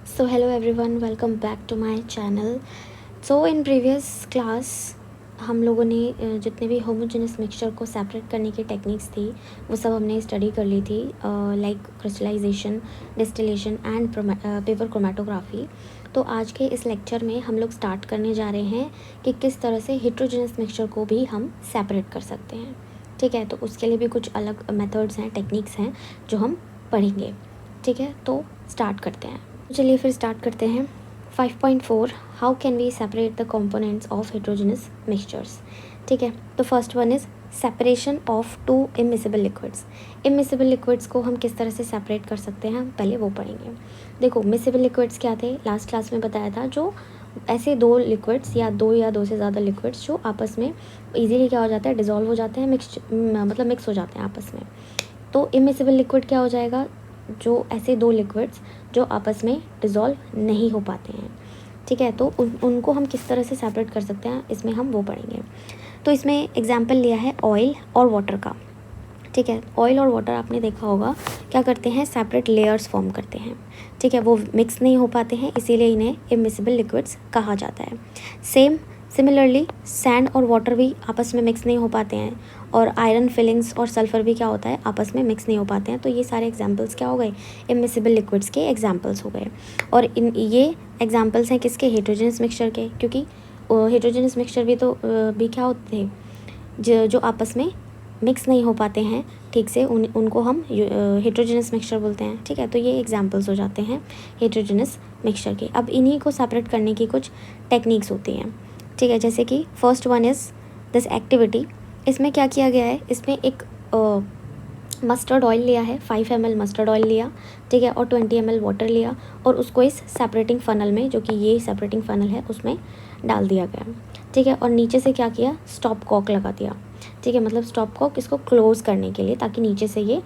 So hello everyone, welcome back to my channel. So in previous class हम लोगों ने जितने भी होमोजेनस मिक्सचर को सेपरेट करने की टेक्निक्स थी वो सब हमने स्टडी कर ली थी, like crystallisation, distillation and paper chromatography. तो आज के इस लेक्चर में हम लोग स्टार्ट करने जा रहे हैं कि किस तरह से हेट्रोजेनस मिक्सचर को भी हम सेपरेट कर सकते हैं. ठीक है, तो उसके लिए भी कुछ अलग मेथड्स हैं, टेक्निक्स हैं जो हम पढ़ेंगे. ठीक है, तो स्टार्ट करते हैं. चलिए फिर स्टार्ट करते हैं. 5.4 how can we separate the components of heterogeneous mixtures. ठीक है, तो first one is separation of two immiscible liquids. Immiscible liquids को हम किस तरह से सेपरेट कर सकते हैं, हम पहले वो पढ़ेंगे. देखो, मिसिबल लिक्विड्स क्या थे, लास्ट क्लास में बताया था, जो ऐसे दो लिक्विड्स या दो से ज़्यादा लिक्विड्स जो आपस में ईजीली क्या हो जाता है, डिज़ोल्व हो जाते हैं, मिक्स हो जाते हैं आपस में. तो इमिसिबल लिक्विड क्या हो जाएगा, जो ऐसे दो लिक्विड्स जो आपस में डिज़ोल्व नहीं हो पाते हैं. ठीक है, तो उनको हम किस तरह से सेपरेट कर सकते हैं, इसमें हम वो पढ़ेंगे. तो इसमें एग्जाम्पल लिया है ऑयल और वाटर का. ठीक है, ऑयल और वाटर आपने देखा होगा क्या करते हैं, सेपरेट लेयर्स फॉर्म करते हैं. ठीक है, वो मिक्स नहीं हो पाते हैं, इसीलिए इन्हें इमिसिबल लिक्विड्स कहा जाता है. सिमिलरली सैंड और वाटर भी आपस में मिक्स नहीं हो पाते हैं, और आयरन फिलिंग्स और सल्फ़र भी क्या होता है, आपस में मिक्स नहीं हो पाते हैं. तो ये सारे एग्जांपल्स क्या हो गए, इमिसिबल लिक्विड्स के एग्जांपल्स हो गए. और ये एग्जांपल्स हैं किसके, हेट्रोजेनस मिक्सचर के, क्योंकि हेट्रोजेनस मिक्सचर भी क्या होते हैं, जो आपस में मिक्स नहीं हो पाते हैं ठीक से, उनको हम हेट्रोजेनस मिक्सचर बोलते हैं. ठीक है, तो ये एग्जांपल्स हो जाते हैं हेट्रोजेनस मिक्सचर के. अब इन्हीं को सेपरेट करने की कुछ टेक्निक्स होती हैं. ठीक है, जैसे कि first one is this activity. इसमें क्या किया गया है, इसमें एक मस्टर्ड ऑयल लिया है, 5 ml मस्टर्ड ऑयल लिया. ठीक है, और 20 ml वाटर लिया, और उसको इस सेपरेटिंग फ़नल में, जो कि ये सेपरेटिंग फ़नल है, उसमें डाल दिया गया. ठीक है, और नीचे से क्या किया, स्टॉप कॉक लगा दिया. ठीक है, मतलब स्टॉप कॉक इसको क्लोज़ करने के लिए, ताकि नीचे से ये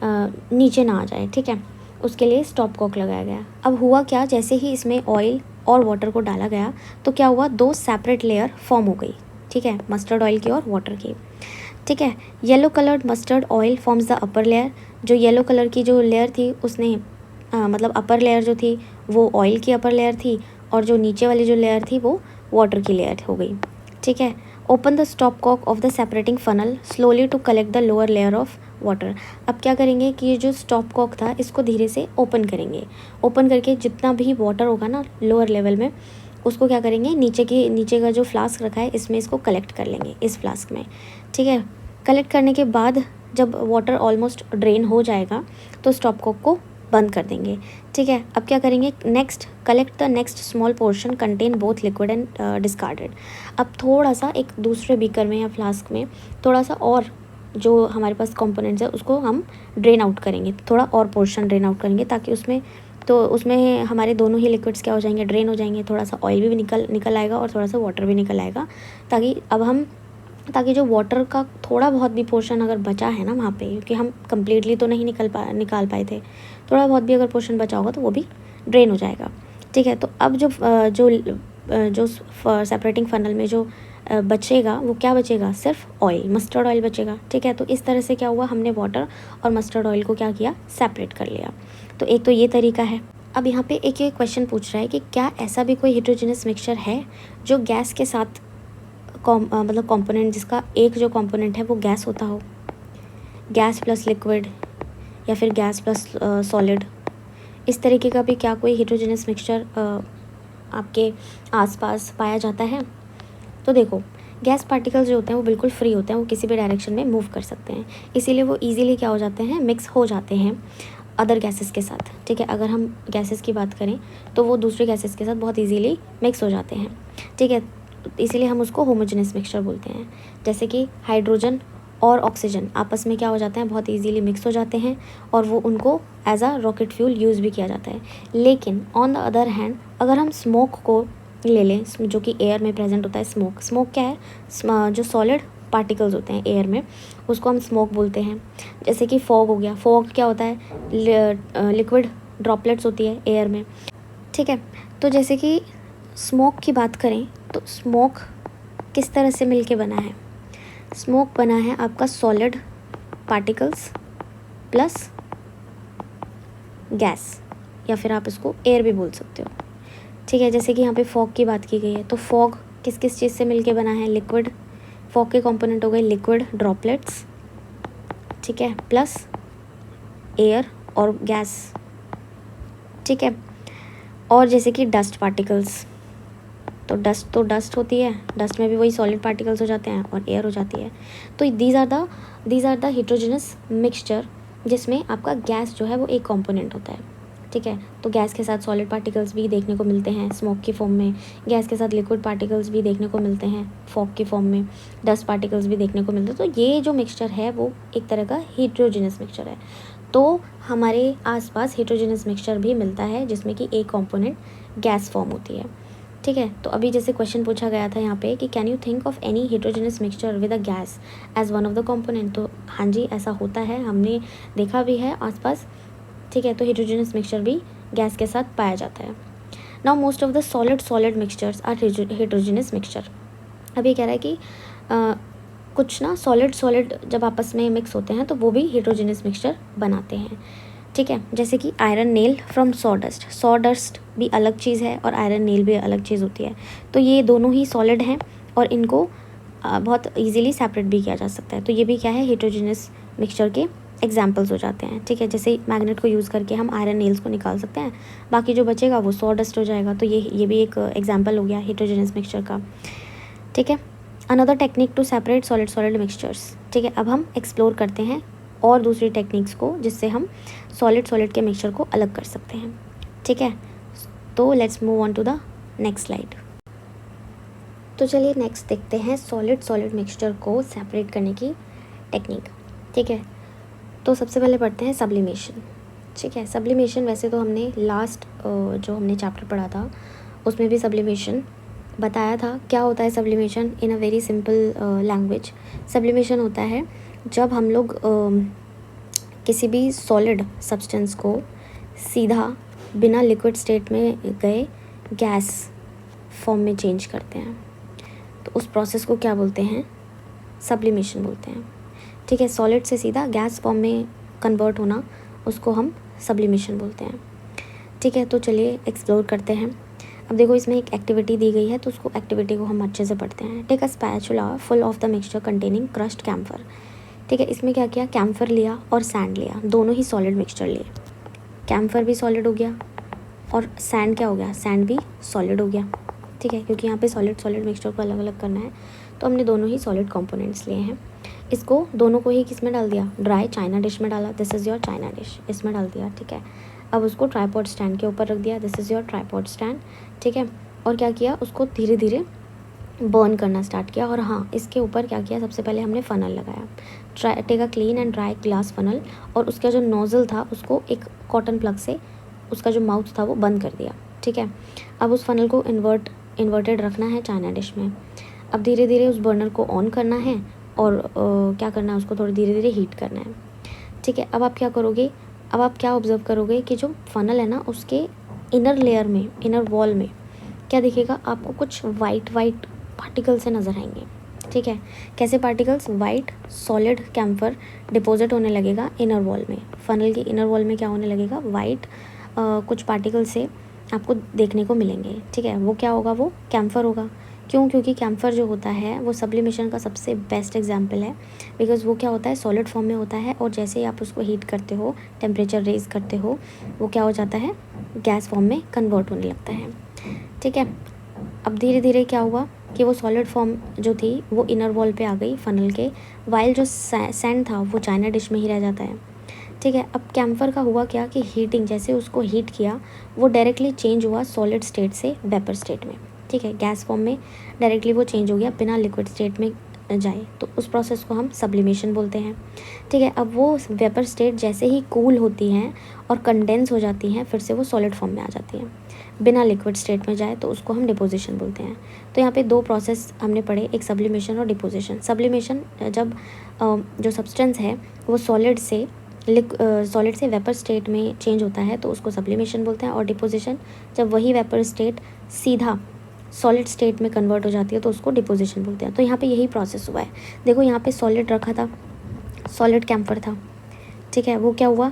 नीचे ना आ जाए. ठीक है, उसके लिए स्टॉप कॉक लगाया गया. अब हुआ क्या, जैसे ही इसमें ऑयल और वाटर को डाला गया तो क्या हुआ, दो सेपरेट लेयर फॉर्म हो गई. ठीक है, मस्टर्ड ऑयल की और वाटर की. ठीक है, yellow coloured mustard oil forms the upper layer. जो येलो कलर की जो लेयर थी उसने मतलब अपर लेयर जो थी वो ऑयल की अपर लेयर थी, और जो नीचे वाली जो लेयर थी वो वाटर की लेयर हो गई. ठीक है, open the stop cock of the separating funnel slowly to collect the lower layer of water. अब क्या करेंगे कि ये जो स्टॉप कॉक था इसको धीरे से ओपन करेंगे. ओपन करके जितना भी वाटर होगा ना लोअर लेवल में, उसको क्या करेंगे, नीचे का जो फ्लास्क रखा है इसमें इसको कलेक्ट कर लेंगे, इस फ्लास्क में. ठीक है, कलेक्ट करने के बाद जब वाटर ऑलमोस्ट ड्रेन हो जाएगा तो स्टॉप कॉक को बंद कर देंगे. ठीक है, अब क्या करेंगे, next collect the next small portion contain both liquid and discarded. अब थोड़ा सा एक दूसरे बीकर में या फ्लास्क में थोड़ा सा और जो हमारे पास कंपोनेंट्स है उसको हम ड्रेन आउट करेंगे, थोड़ा और पोर्शन ड्रेन आउट करेंगे, ताकि उसमें हमारे दोनों ही लिक्विड्स क्या हो जाएंगे, ड्रेन हो जाएंगे. थोड़ा सा ऑयल भी निकल आएगा और थोड़ा सा वाटर भी निकल आएगा, ताकि जो वाटर का थोड़ा बहुत भी पोर्शन अगर बचा है ना वहाँ पे, क्योंकि हम कम्प्लीटली तो नहीं निकाल पाए थे, थोड़ा बहुत भी अगर पोर्शन बचा होगा तो वो भी ड्रेन हो जाएगा. ठीक है, तो अब जो सेपरेटिंग फनल में जो बचेगा वो क्या बचेगा, सिर्फ ऑयल, मस्टर्ड ऑयल बचेगा. ठीक है, तो इस तरह से क्या हुआ, हमने वाटर और मस्टर्ड ऑयल को क्या किया, सेपरेट कर लिया. तो एक तो ये तरीका है. अब यहाँ पे एक क्वेश्चन पूछ रहा है कि क्या ऐसा भी कोई हेट्रोजेनस मिक्सचर है जो गैस के साथ मतलब कंपोनेंट, जिसका एक जो कंपोनेंट है वो गैस होता हो, गैस प्लस लिक्विड या फिर गैस प्लस सॉलिड. इस तरीके का भी क्या कोई हेट्रोजेनस मिक्सचर आपके आसपास पाया जाता है. तो देखो, गैस पार्टिकल्स जो होते हैं वो बिल्कुल फ्री होते हैं, वो किसी भी डायरेक्शन में मूव कर सकते हैं, इसीलिए वो इजीली क्या हो जाते हैं, मिक्स हो जाते हैं अदर गैसेस के साथ. ठीक है, अगर हम गैसेस की बात करें तो वो दूसरे गैसेस के साथ बहुत इजीली मिक्स हो जाते हैं. ठीक है, इसीलिए हम उसको होमोजेनस मिक्सचर बोलते हैं. जैसे कि हाइड्रोजन और ऑक्सीजन आपस में क्या हो जाते हैं, बहुत इजीली मिक्स हो जाते हैं, और वो उनको as a rocket fuel use भी किया जाता है. लेकिन ऑन द अदर हैंड अगर हम स्मोक को ले लें, जो कि एयर में प्रेजेंट होता है, स्मोक क्या है, जो सॉलिड पार्टिकल्स होते हैं एयर में, उसको हम स्मोक बोलते हैं. जैसे कि फॉग हो गया, फॉग क्या होता है, लिक्विड ड्रॉपलेट्स होती है एयर में. ठीक है, तो जैसे कि स्मोक की बात करें तो स्मोक किस तरह से मिलके बना है, स्मोक बना है आपका सॉलिड पार्टिकल्स प्लस गैस या फिर आप इसको एयर भी बोल सकते हो, ठीक है। जैसे कि यहाँ पे फॉग की बात की गई है, तो फॉग किस किस चीज़ से मिलके बना है, लिक्विड। फॉग के कंपोनेंट हो गए लिक्विड ड्रॉपलेट्स, ठीक है, प्लस एयर और गैस, ठीक है। और जैसे कि डस्ट पार्टिकल्स, तो डस्ट होती है, डस्ट में भी वही सॉलिड पार्टिकल्स हो जाते हैं और एयर हो जाती है। तो these are the heterogeneous mixture, जिसमें आपका गैस जो है वो एक कंपोनेंट होता है, ठीक है। तो गैस के साथ सॉलिड पार्टिकल्स भी देखने को मिलते हैं स्मोक की फॉर्म में, गैस के साथ लिक्विड पार्टिकल्स भी देखने को मिलते हैं फॉग की फॉर्म में, डस्ट पार्टिकल्स भी देखने को मिलते हैं। तो ये जो मिक्सचर है वो एक तरह का हेट्रोजेनस मिक्सचर है। तो हमारे आसपास हेट्रोजेनस मिक्सचर भी मिलता है जिसमें कि एक कंपोनेंट गैस फॉर्म होती है, ठीक है। तो अभी जैसे क्वेश्चन पूछा गया था यहाँ पे कि can you think of any heterogeneous mixture with a gas as one of the component, तो हाँ जी ऐसा होता है, हमने देखा भी है आसपास, ठीक है। तो हेट्रोजेनस मिक्सचर भी गैस के साथ पाया जाता है। Now most of the solid mixtures are heterogeneous mixture. अब ये कह रहा है कि कुछ ना सॉलिड जब आपस में मिक्स होते हैं तो वो भी हेट्रोजेनस मिक्सचर बनाते हैं, ठीक है। जैसे कि iron nail from saw dust भी अलग चीज़ है और आयरन नेल भी अलग चीज़ होती है। तो ये दोनों ही सॉलिड हैं और इनको बहुत इजीली सेपरेट भी किया जा सकता है। तो ये भी क्या है, हेट्रोजेनस मिक्सचर के एग्जाम्पल्स हो जाते हैं, ठीक है। जैसे मैग्नेट को यूज़ करके हम आयरन नेल्स को निकाल सकते हैं, बाकी जो बचेगा वो सॉ डस्ट हो जाएगा। तो ये भी एक एग्जाम्पल हो गया हेट्रोजेनस मिक्सचर का, ठीक है। Another technique to separate solid mixtures, ठीक है। अब हम एक्सप्लोर करते हैं और दूसरी टेक्निक्स को जिससे हम सॉलिड के मिक्सचर को अलग कर सकते हैं, ठीक है। तो let's move on to the next slide. तो चलिए नेक्स्ट देखते हैं सॉलिड मिक्सचर को सेपरेट करने की टेक्निक, ठीक है। तो सबसे पहले पढ़ते हैं सब्लिमेशन, ठीक है। सब्लिमेशन वैसे तो हमने लास्ट जो हमने चैप्टर पढ़ा था उसमें भी सब्लिमेशन बताया था। क्या होता है sublimation in a very simple language. Sublimation होता है जब हम लोग किसी भी सॉलिड सब्सटेंस को सीधा बिना लिक्विड स्टेट में गए गैस फॉर्म में चेंज करते हैं, तो उस प्रोसेस को क्या बोलते हैं, सब्लिमेशन बोलते हैं, ठीक है। सॉलिड से सीधा गैस फॉर्म में कन्वर्ट होना उसको हम सब्लिमेशन बोलते हैं, ठीक है। तो चलिए एक्सप्लोर करते हैं। अब देखो इसमें एक एक्टिविटी दी गई है तो उसको एक्टिविटी को हम अच्छे से पढ़ते हैं। Take a spatula full of the mixture containing crushed camphor, ठीक है। इसमें क्या किया, कैम्फर लिया और सैंड लिया, दोनों ही सॉलिड मिक्सचर लिए। कैम्फर भी सॉलिड हो गया और सैंड क्या हो गया, सैंड भी सॉलिड हो गया, ठीक है। क्योंकि यहाँ पे सॉलिड मिक्सचर को अलग अलग करना है तो हमने दोनों ही सॉलिड कंपोनेंट्स लिए हैं। इसको दोनों को ही किस में डाल दिया, ड्राई चाइना डिश में डाला, this is your China dish, इसमें डाल दिया, ठीक है। अब उसको ट्राईपॉड स्टैंड के ऊपर रख दिया, this is your tripod stand, ठीक है। और क्या किया, उसको धीरे धीरे बर्न करना स्टार्ट किया। और हाँ, इसके ऊपर क्या किया, सबसे पहले हमने फ़नल लगाया, take a clean and dry glass funnel, और उसका जो नोज़ल था उसको एक कॉटन प्लग से उसका जो माउथ था वो बंद कर दिया, ठीक है। अब उस फ़नल को इन्वर्टेड रखना है चाइना डिश में। अब धीरे धीरे उस बर्नर को ऑन करना है और क्या करना है, उसको थोड़ी धीरे धीरे हीट करना है, ठीक है। अब आप क्या करोगे, अब आप क्या ऑब्ज़र्व करोगे कि जो फ़नल है ना उसके इनर लेयर में, इनर वॉल में क्या दिखेगा आपको, कुछ वाइट पार्टिकल्स से नज़र आएंगे, ठीक है। कैसे particles, white solid camphor deposit होने लगेगा इनर वॉल में, फ़नल की इनर वॉल में क्या होने लगेगा, वाइट कुछ पार्टिकल से आपको देखने को मिलेंगे, ठीक है। वो क्या होगा, वो कैम्फर होगा। क्यों, क्योंकि कैम्फर जो होता है वो सब्लिमेशन का सबसे बेस्ट एग्जाम्पल है, बिकॉज वो क्या होता है, सॉलिड फॉर्म में होता है और जैसे ही आप उसको हीट करते हो, टेम्परेचर रेज करते हो, वो क्या हो जाता है, गैस फॉर्म में कन्वर्ट होने लगता है, ठीक है। अब धीरे धीरे क्या हुआ कि वो सॉलिड फॉर्म जो थी वो इनर वॉल पे आ गई फ़नल के, वाइल जो सैंड था वो चाइना डिश में ही रह जाता है, ठीक है। अब कैम्फर का हुआ क्या कि हीटिंग, जैसे उसको हीट किया वो डायरेक्टली चेंज हुआ सॉलिड स्टेट से वेपर स्टेट में, ठीक है। गैस फॉर्म में डायरेक्टली वो चेंज हो गया बिना लिक्विड स्टेट में जाए, तो उस प्रोसेस को हम सब्लिमेशन बोलते हैं, ठीक है। अब वो वेपर स्टेट जैसे ही कूल होती हैं और कंडेंस हो जाती हैं, फिर से वो सॉलिड फॉर्म में आ जाती हैं, बिना लिक्विड स्टेट में जाए, तो उसको हम डिपोजिशन बोलते हैं। तो यहाँ पे दो प्रोसेस हमने पढ़े, एक सब्लिमेशन और डिपोजिशन। सब्लिमेशन जब जो सब्सटेंस है वो सॉलिड से वेपर स्टेट में चेंज होता है तो उसको सब्लिमेशन बोलते हैं, और डिपोजिशन जब वही वेपर स्टेट सीधा सॉलिड स्टेट में कन्वर्ट हो जाती है तो उसको डिपोजिशन बोलते हैं। तो यहाँ पे यही प्रोसेस हुआ है। देखो यहाँ पे सॉलिड रखा था, सॉलिड कैम्फर था, ठीक है। वो क्या हुआ,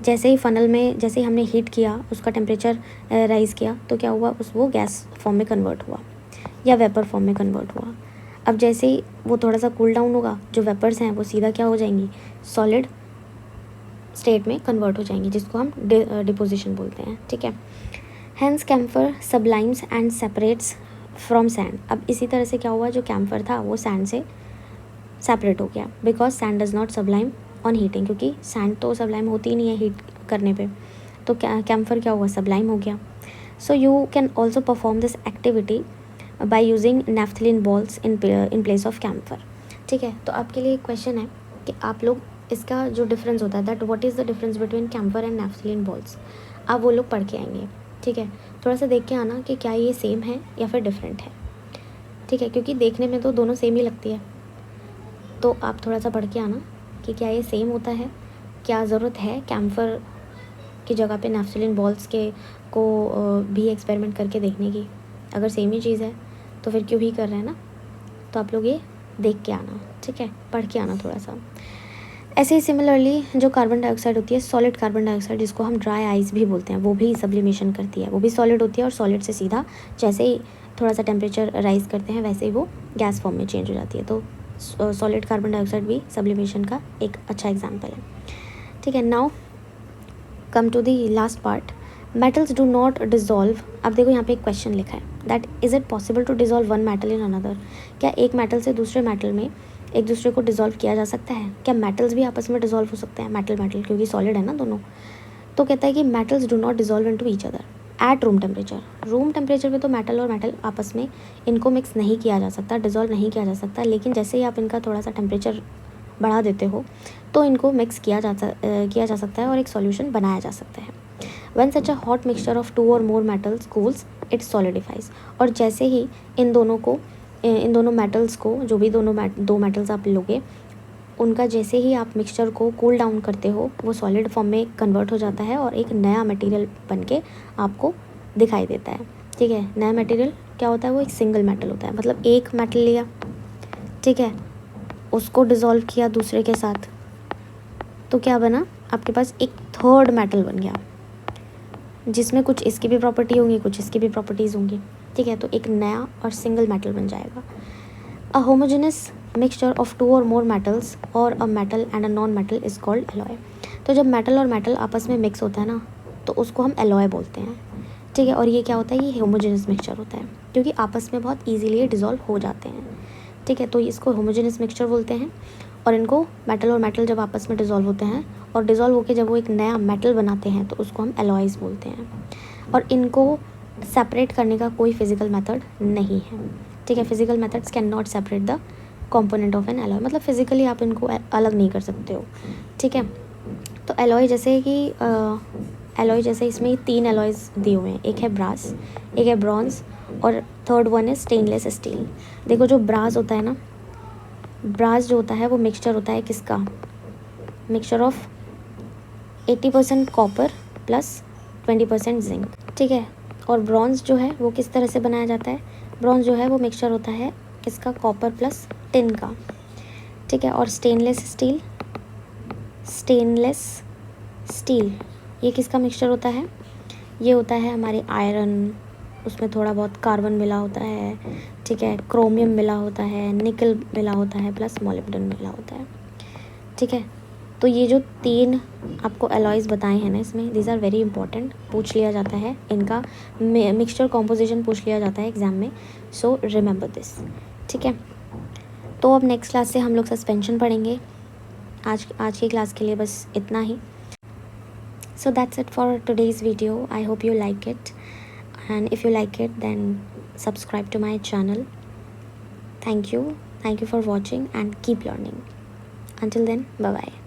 जैसे ही फ़नल में जैसे ही हमने हीट किया, उसका टेम्परेचर राइज़ किया, तो क्या हुआ, वो गैस फॉर्म में कन्वर्ट हुआ या वेपर फॉर्म में कन्वर्ट हुआ। अब जैसे ही वो थोड़ा सा कूल डाउन होगा, जो वेपर्स हैं वो सीधा क्या हो जाएंगी, सॉलिड स्टेट में कन्वर्ट हो जाएंगे, जिसको हम डिपोजिशन बोलते हैं। ठीक है। Hence camphor sublimes and separates from sand. अब इसी तरह से क्या हुआ, जो कैम्फर था वो सैंड से सेपरेट हो गया, because sand does not Sublime on heating, क्योंकि सैंड तो सबलाइम होती ही नहीं है हीट करने पे, तो कैम्फर क्या हुआ, सबलाइम हो गया। So you can also perform this activity by using naphthalene balls in place of camphor. ठीक है। तो आपके लिए एक क्वेश्चन है कि आप लोग इसका जो डिफरेंस होता है, that what is the difference between camphor and naphthalene balls, आप वो लोग पढ़ के आएंगे। ठीक है। थोड़ा सा देख के आना कि क्या ये सेम है या फिर डिफरेंट है। ठीक है, क्योंकि देखने में तो दोनों सेम ही लगती है, तो आप थोड़ा सा पढ़ के आना कि क्या ये सेम होता है, क्या ज़रूरत है कैम्फर की जगह पे नैफ्थलीन बॉल्स के को भी एक्सपेरिमेंट करके देखने की। अगर सेम ही चीज़ है तो फिर क्यों ही कर रहे हैं ना। तो आप लोग ये देख के आना। ठीक है, पढ़ के आना थोड़ा सा। ऐसे ही सिमिलरली जो कार्बन डाइऑक्साइड होती है, सॉलिड कार्बन डाइऑक्साइड, जिसको हम ड्राई आइस भी बोलते हैं, वो भी सब्लिमेशन करती है। वो भी सॉलिड होती है और सॉलिड से सीधा जैसे ही थोड़ा सा टेम्परेचर राइज करते हैं वैसे ही वो गैस फॉर्म में चेंज हो जाती है। तो सॉलिड कार्बन डाइऑक्साइड भी सब्लिमेशन का एक अच्छा एग्जाम्पल है। ठीक है। Now come to the last part, metals do not dissolve. अब देखो यहाँ पे एक क्वेश्चन लिखा है, that is it possible to dissolve one metal in another. क्या एक मेटल से दूसरे मेटल में एक दूसरे को डिजॉल्व किया जा सकता है? क्या मेटल्स भी आपस में डिजॉल्व हो सकते हैं, मेटल मेटल, क्योंकि सॉलिड है ना दोनों। तो कहता है कि metals do not dissolve into each other at room temperature. Room temperature पे तो मेटल और मेटल आपस में इनको मिक्स नहीं किया जा सकता, डिजॉल्व नहीं किया जा सकता, लेकिन जैसे ही आप इनका थोड़ा सा टेम्परेचर बढ़ा देते हो तो इनको मिक्स किया जा सकता है और एक सॉल्यूशन बनाया जा सकता है। When such a hot mixture of two or more metals cools, it solidifies। और जैसे ही इन दोनों मेटल्स को, जो भी दो मेटल्स आप लोगे, उनका जैसे ही आप मिक्सचर को कूल डाउन करते हो, वो सॉलिड फॉर्म में कन्वर्ट हो जाता है और एक नया मटेरियल बन के आपको दिखाई देता है। ठीक है। नया मटेरियल क्या होता है, वो एक सिंगल मेटल होता है, मतलब एक मेटल लिया, ठीक है, उसको डिज़ोल्व किया दूसरे के साथ, तो क्या बना, आपके पास एक थर्ड मेटल बन गया, जिसमें कुछ इसकी भी प्रॉपर्टी होंगी, कुछ इसकी भी प्रॉपर्टीज़ होंगी। ठीक है। तो एक नया और सिंगल मेटल बन जाएगा। अ होमोजेनस मिक्सचर ऑफ टू और मोर मेटल्स और a metal and a non metal is called alloy. तो जब मेटल और मेटल आपस में मिक्स होता है ना, तो उसको हम एलॉय बोलते हैं। ठीक है। और ये क्या होता है, ये होमोजेनस मिक्सचर होता है, क्योंकि आपस में बहुत ईजीली डिज़ोल्व हो जाते हैं। ठीक है। तो इसको होमोजेनस मिक्सचर बोलते हैं। और इनको मेटल और मेटल जब आपस में डिज़ोल्व होते हैं और डिज़ोल्व होकर जब वो एक नया मेटल बनाते हैं, तो उसको हम एलॉयज़ बोलते हैं। और इनको सेपरेट करने का कोई फिज़िकल मेथड नहीं है। ठीक है। Physical methods can not separate the component of N alloy, मतलब फिज़िकली आप इनको अलग नहीं कर सकते हो। ठीक है। तो एलॉय जैसे कि एलॉय जैसे इसमें 3 एलॉयज़ दिए हुए हैं, एक है ब्रास, एक है ब्रॉन्ज और थर्ड वन है स्टेनलेस स्टील। देखो जो ब्रास होता है ना, ब्रास जो होता है वो मिक्सचर होता है किसका, mixture of 80% copper plus 20% zinc. ठीक है। और ब्रॉन्ज जो है वो किस तरह से बनाया जाता है, ब्रॉन्ज जो है वो मिक्सचर होता है किसका, कॉपर प्लस टिन का। ठीक है। और स्टेनलेस स्टील ये किसका मिक्सचर होता है, ये होता है हमारे आयरन, उसमें थोड़ा बहुत कार्बन मिला होता है। ठीक है। क्रोमियम मिला होता है, निकल मिला होता है, प्लस मोलिब्डेनम मिला होता है। ठीक है। तो ये जो 3 आपको एलॉयज़ बताए हैं ना, इसमें दीज आर वेरी इंपॉर्टेंट, पूछ लिया जाता है इनका मिक्सचर कॉम्पोजिशन पूछ लिया जाता है एग्ज़ाम में, सो रिमेंबर दिस। ठीक है। तो अब नेक्स्ट क्लास से हम लोग सस्पेंशन पढ़ेंगे। आज की क्लास के लिए बस इतना ही। So that's it for today's video. I hope you like it, and if you like it then subscribe to my channel. Thank you for watching and keep learning. Until then, bye bye.